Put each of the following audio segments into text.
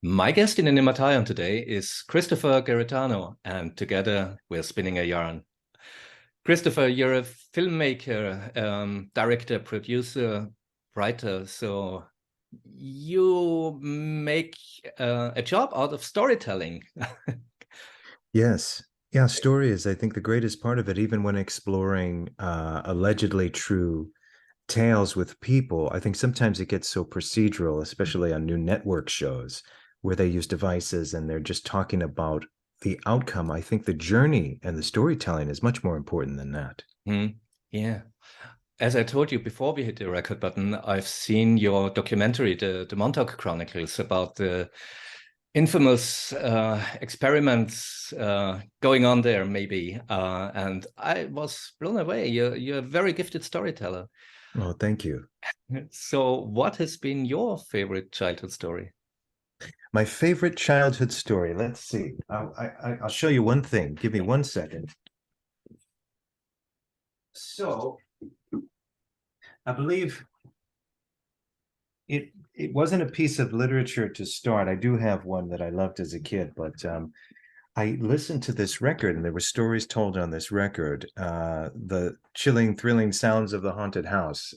My guest in the Nimataion today is Christopher Garetano, and together we're spinning a yarn. Christopher, you're a filmmaker, director, producer, writer, so you make a job out of storytelling. Yes. Yeah, story is, I think, the greatest part of it, even when exploring allegedly true tales with people. I think sometimes it gets so procedural, especially on new network shows where they use devices and they're just talking about the outcome. I think the journey and the storytelling is much more important than that. Hmm. Yeah. As I told you before we hit the record button, I've seen your documentary, the Montauk Chronicles, about the infamous experiments going on there, maybe. And I was blown away. You're a very gifted storyteller. Oh, thank you. So, what has been your favorite childhood story? My favorite childhood story. Let's see. I'll show you one thing. Give me 1 second. So, I believe it wasn't a piece of literature to start. I do have one that I loved as a kid, but I listened to this record and there were stories told on this record. The chilling, thrilling sounds of the haunted house.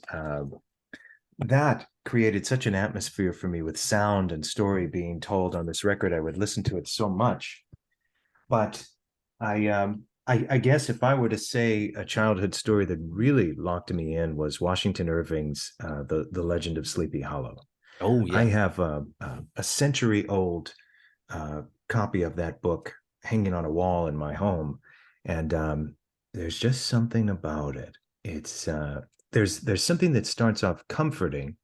That created such an atmosphere for me with sound and story being told on this record. I would listen to it so much. But I guess if I were to say a childhood story that really locked me in was Washington Irving's the Legend of Sleepy Hollow. Oh, I yeah. have a century old copy of that book hanging on a wall in my home, and there's just something about it. It's there's something that starts off comforting,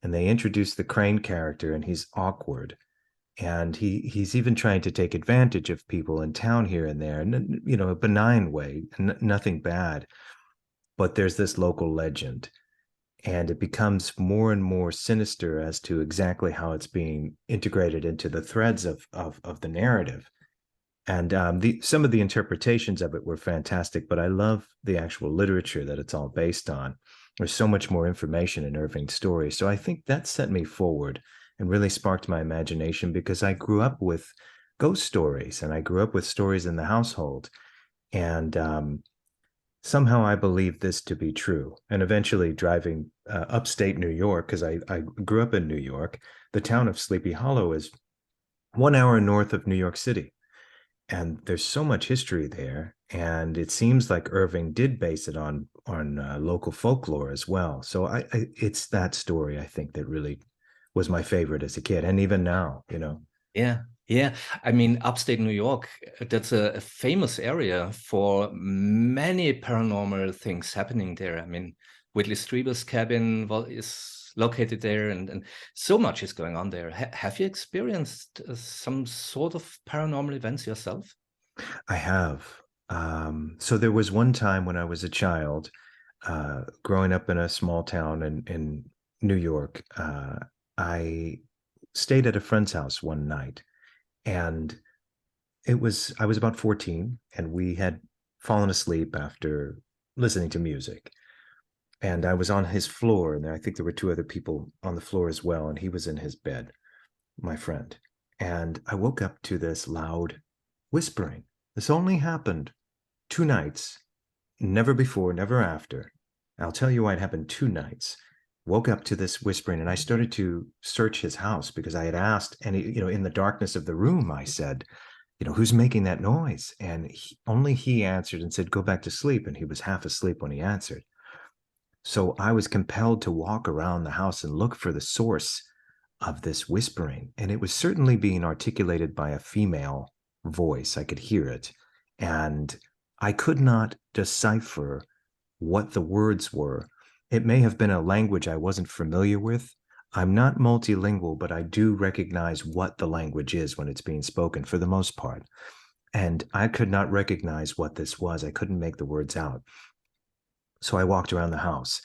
and they introduce the Crane character, and he's awkward, and he's even trying to take advantage of people in town here and there, and a benign way, nothing bad. But there's this local legend, and it becomes more and more sinister as to exactly how it's being integrated into the threads of the narrative. And some of the interpretations of it were fantastic, but I love the actual literature that it's all based on. There's so much more information in Irving's story. So I think that set me forward and really sparked my imagination because I grew up with ghost stories and I grew up with stories in the household. And somehow I believed this to be true. And eventually driving upstate New York, because I grew up in New York, the town of Sleepy Hollow is 1 hour north of New York City. And there's so much history there. And it seems like Irving did base it on local folklore as well. So it's that story, I think, that really was my favorite as a kid. And even now. Yeah, yeah. I mean, upstate New York, that's a famous area for many paranormal things happening there. I mean, Whitley Strieber's cabin is located there, and so much is going on there. Have you experienced some sort of paranormal events yourself? I have. So there was one time when I was a child, growing up in a small town in New York. I stayed at a friend's house one night, and I was about 14, and we had fallen asleep after listening to music. And I was on his floor, and I think there were two other people on the floor as well, and he was in his bed, my friend. And I woke up to this loud whispering. This only happened 2 nights, never before, never after. I'll tell you why it happened 2 nights. Woke up to this whispering, and I started to search his house because I had asked, and in the darkness of the room, I said, who's making that noise? And only he answered and said, go back to sleep. And he was half asleep when he answered. So I was compelled to walk around the house and look for the source of this whispering. And it was certainly being articulated by a female voice. I could hear it. And I could not decipher what the words were. It may have been a language I wasn't familiar with. I'm not multilingual, but I do recognize what the language is when it's being spoken for the most part. And I could not recognize what this was. I couldn't make the words out. So I walked around the house.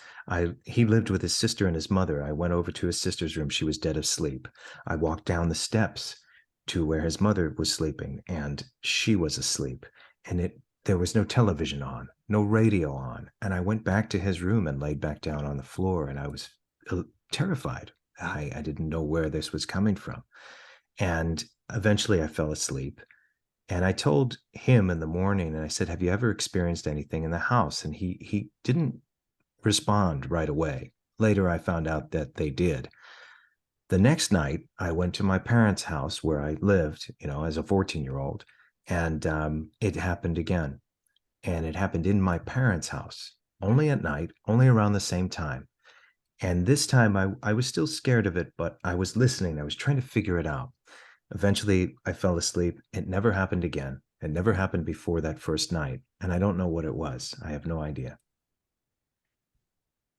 He lived with his sister and his mother. I went over to his sister's room. She was dead of sleep. I walked down the steps to where his mother was sleeping, and she was asleep. And there was no television on, no radio on. And I went back to his room and laid back down on the floor, and I was terrified. I didn't know where this was coming from. And eventually I fell asleep. And I told him in the morning, and I said, "Have you ever experienced anything in the house?" And he didn't respond right away. Later, I found out that they did. The next night, I went to my parents' house where I lived, as a 14-year-old, and it happened again. And it happened in my parents' house, only at night, only around the same time. And this time I was still scared of it, but I was listening. I was trying to figure it out. Eventually, I fell asleep. It never happened again. It never happened before that first night. And I don't know what it was. I have no idea.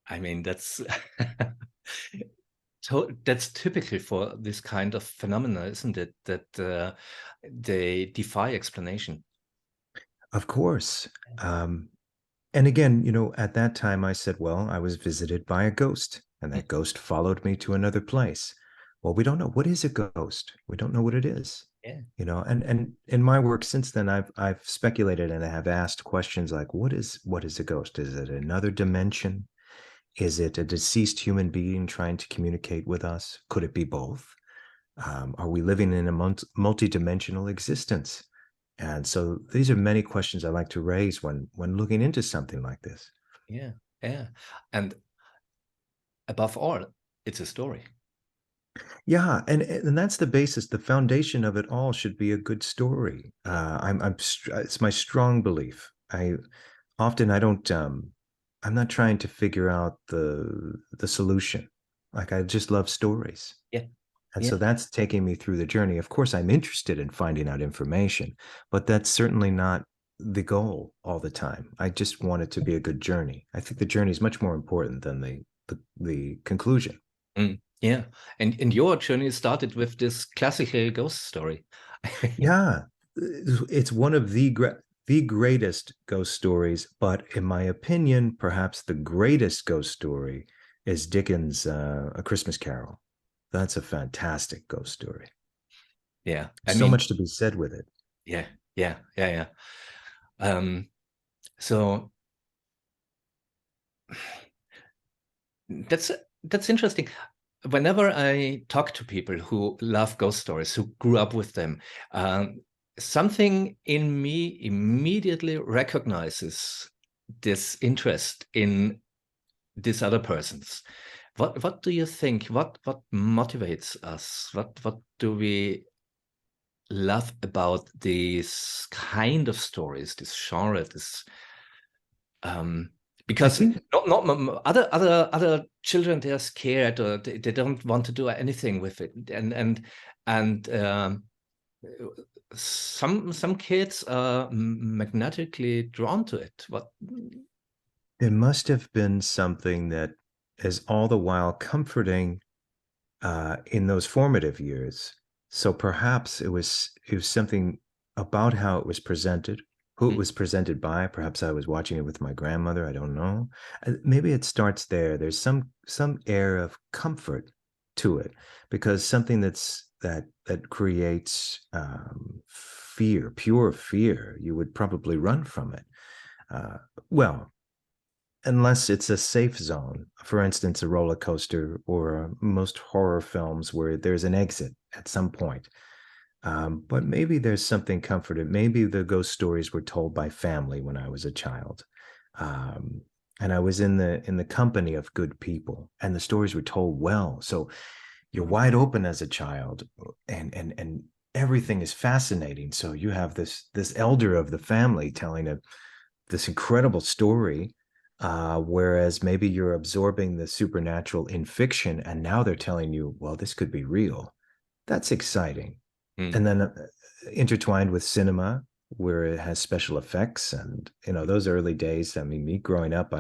I mean, that's that's typical for this kind of phenomena, isn't it? That they defy explanation. Of course. And again, at that time I said, well, I was visited by a ghost, and Mm, that ghost followed me to another place. Well, we don't know what is a ghost. We don't know what it is. yeah, And in my work since then, I've speculated and I have asked questions like, what is a ghost? Is it another dimension? Is it a deceased human being trying to communicate with us? Could it be both? Are we living in a multi-dimensional existence? And so these are many questions I like to raise when looking into something like this. yeah, yeah. And above all, it's a story. Yeah, and that's the basis. The foundation of it all should be a good story. It's my strong belief. I don't I'm not trying to figure out the solution. Like I just love stories. Yeah, And yeah. so that's taking me through the journey. Of course, I'm interested in finding out information, but that's certainly not the goal all the time. I just want it to be a good journey. I think the journey is much more important than the conclusion. Mm, yeah. And your journey started with this classical ghost story. Yeah, it's one of the greatest ghost stories, but in my opinion, perhaps the greatest ghost story is Dickens' A Christmas Carol. That's a fantastic ghost story. Yeah. I So mean, much to be said with it. yeah, yeah, yeah, yeah. Um, so that's that's interesting. Whenever I talk to people who love ghost stories, who grew up with them, something in me immediately recognizes this interest in these other persons. What do you think? What motivates us? What do we love about these kind of stories, this genre, this um, I because think other children, they are scared, or they don't want to do anything with it, and some kids are magnetically drawn to it. What? there must have been something that is all the while comforting in those formative years. So perhaps it was something about how it was presented, who it Mm, was presented by. Perhaps I was watching it with my grandmother. I don't know. Maybe it starts there. There's some air of comfort to it because something that creates fear, pure fear. You would probably run from it. Uh, well, unless it's a safe zone. For instance, a roller coaster or most horror films where there's an exit at some point. But maybe there's something comforting. Maybe the ghost stories were told by family when I was a child. Um, and I was in the company of good people, and the stories were told well. So you're wide open as a child, and everything is fascinating. So you have this elder of the family telling this incredible story, whereas maybe you're absorbing the supernatural in fiction, and now they're telling you, well, this could be real. That's exciting. mm, And then intertwined with cinema, where it has special effects, and those early days. I mean, me growing up,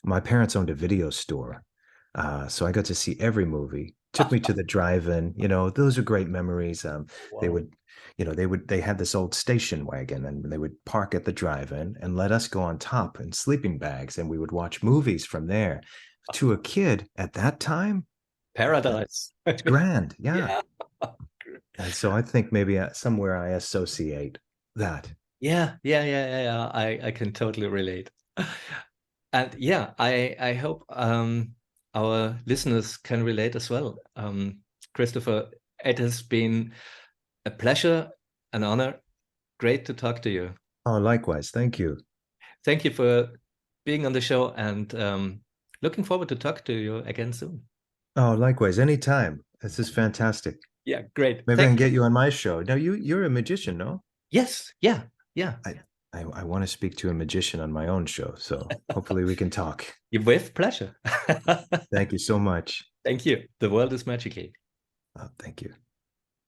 my parents owned a video store, so I got to see every movie. Took me to the drive-in. Those are great memories. They wow. would, they had this old station wagon, and they would park at the drive-in and let us go on top in sleeping bags, and we would watch movies from there. To a kid at that time, Paradise. that's grand. Yeah. Yeah. And so I think maybe somewhere I associate that. Yeah, yeah, yeah, yeah, yeah. I can totally relate. And yeah, I hope our listeners can relate as well. Christopher, It has been a pleasure, an honor. Great to talk to you. Oh, likewise. Thank you. Thank you for being on the show, and looking forward to talk to you again soon. Oh, likewise. Anytime. This is fantastic. Yeah, great. Maybe I Thank can you. get you on my show. Now you're a magician, no? Yes, yeah, yeah. I I want to speak to a magician on my own show, so hopefully we can talk. With pleasure. Thank you so much. Thank you. The world is magical. Oh, thank you.